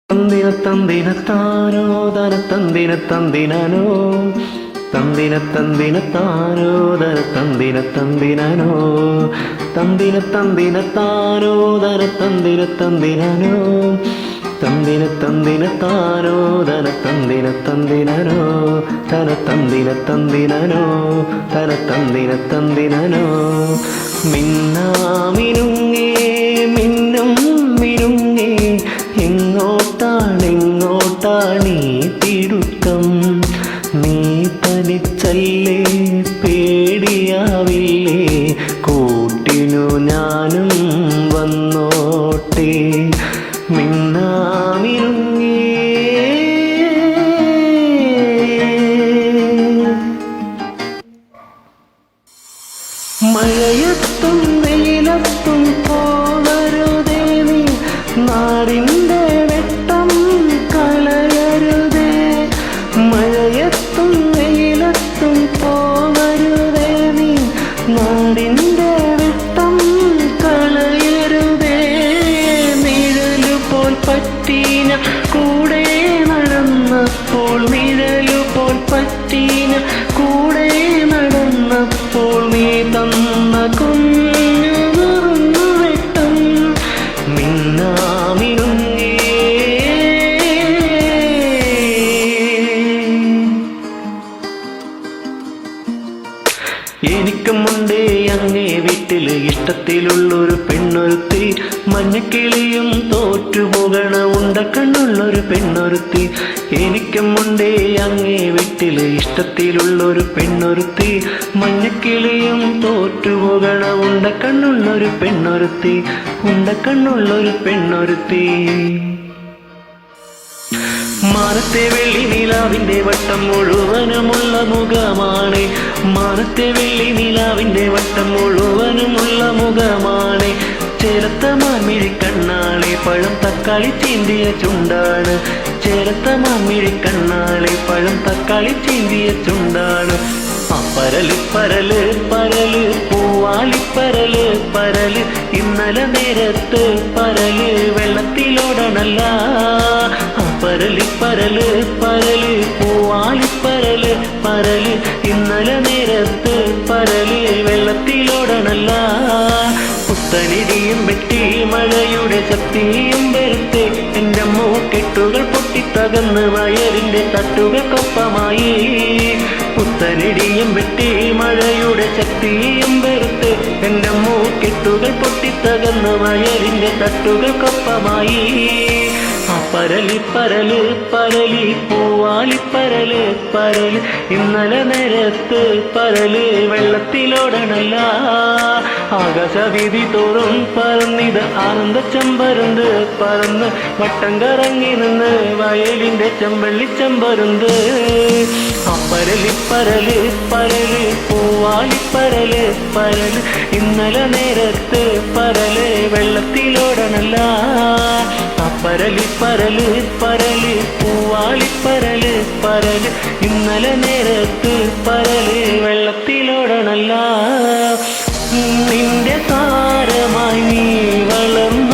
തന്തിന തന്തിന താനോ തന തന്തിന തന്തിനോ തന്തിന തന്തിന താനോ തന തന്തിന തന്തിനോ തന്തിന തന്തിന താനോ തന തന്തിന തന്തിനോ തന്തിന തന്തിന താനോ തന തന്തിന തന്തിനോ തന തന്തിന തന്തിനോ തന തന്തിന തന്തിനോ മിന്നാമിനുങ്ങേ മിന്നും മിനുങ്ങേ എങ്ങോട്ടാണെങ്ങോട്ടാണീ തിടുക്കം നീ തനിച്ചല്ലേ പേടിയാവില്ലേ കൂട്ടിനു ഞാനും വന്നോട്ടെ മിന്നാമിനുങ്ങേ മഴയത്തും വെയിലത്തും പോവരുതേ നീ നാടിൻ്റെ വെട്ടം കളയരുതേ മഴയത്തും വെയിലത്തും പോവരുതേ നീ നാടിൻ്റെ വെട്ടം കളയരുതേ നിഴലു പോൽ പറ്റീന കൂടെ നടന്നപ്പോൾ നിഴലു പോൽ പറ്റീന കൂടെ നടന്നപ്പോൾ നീ തന്ന കുഞ്ഞു നിറഞ്ഞു വെട്ടം മിന്നാമിനുങ്ങേ എനിക്കുമുണ്ടേ അങ്ങേ വീട്ടില് ഇഷ്ടത്തിലുള്ളൊരു പെണ്ണൊരുത്തി മഞ്ഞക്കിളിയും തോറ്റുപോകണ ഉണ്ടക്കണ്ണുള്ളൊരു പെണ്ണൊരുത്തി എനിക്കുമുണ്ടേ അങ്ങേ വീട്ടില് ഇഷ്ടത്തിലുള്ളൊരു പെണ്ണൊരുത്തി മഞ്ഞക്കിളിയും തോറ്റുപോകണ ഉണ്ടക്കണ്ണുള്ളൊരു പെണ്ണൊരുത്തി ഉണ്ടക്കണ്ണുള്ളൊരു പെണ്ണൊരുത്തി മാനത്തെ വെള്ളി നിലാവിന്റെ വട്ടം മുഴുവനുമുള്ള മുഖമാണ് മാനത്തെ വെള്ളി നിലാവിന്റെ വട്ടം മുഴുവനുമുള്ള മുഖമാണ് ചേരത്ത മാൻമിഴിക്കണ്ണാളെ പഴം തക്കാളി ചീന്തിയ ചുണ്ടാണ് ചേരത്ത മാൻമിഴിക്കണ്ണാളെ പഴം തക്കാളി ചീന്തിയ ചുണ്ടാണ് പരല് പരല് പരല് പൂവാലിപ്പരല് പരല് ഇന്നലെ നേരത്ത് പരല് വെള്ളത്തിലോടണല്ല പരല് പരല് പരല് പൂവാലിപ്പരല് പരല് ഇന്നലെ നേരത്ത് പരല് വെള്ളത്തിലോടണല്ല പുത്തനിടിയും വെട്ടി മഴയുടെ ശക്തിയും വെറുത്ത് എൻ്റെ മൂക്കെട്ടുകൾ പൊട്ടിത്തകർന്ന് വയറിൻ്റെ തട്ടുകൾക്കൊപ്പമായി പുത്തനിടിയും വെട്ടി മഴയുടെ ശക്തിയും വെറുത്ത് എൻ്റെ മൂക്കെട്ടുകൾ പൊട്ടിത്തകർന്ന് വയറിൻ്റെ തട്ടുകൾക്കൊപ്പമായി പരല് പരല് പരലി പൂവാലിപ്പരല് പരല് ഇന്നലെ നേരത്ത് പരല് വെള്ളത്തിലോടണല്ല ആകാശവീതി തോറും പറന്നിത് ആനന്ദ ചെമ്പരുന്ത് പറന്ന് വട്ടം കറങ്ങി നിന്ന് വയലിൻ്റെ ചെമ്പള്ളി ചെമ്പരുന്ത് പരല് പരല് പരല് പൂവാലിപ്പരല് പരല് ഇന്നലെ നേരത്ത് പരല് വെള്ളത്തിലോടണല്ല പരല് പരല് പരല് പൂവാലിപ്പരല് പരല് ഇന്നലെ നേരത്ത് പരല് വെള്ളത്തിലോടണല്ല നിന്റെ താരമായി നീ വളർന്നു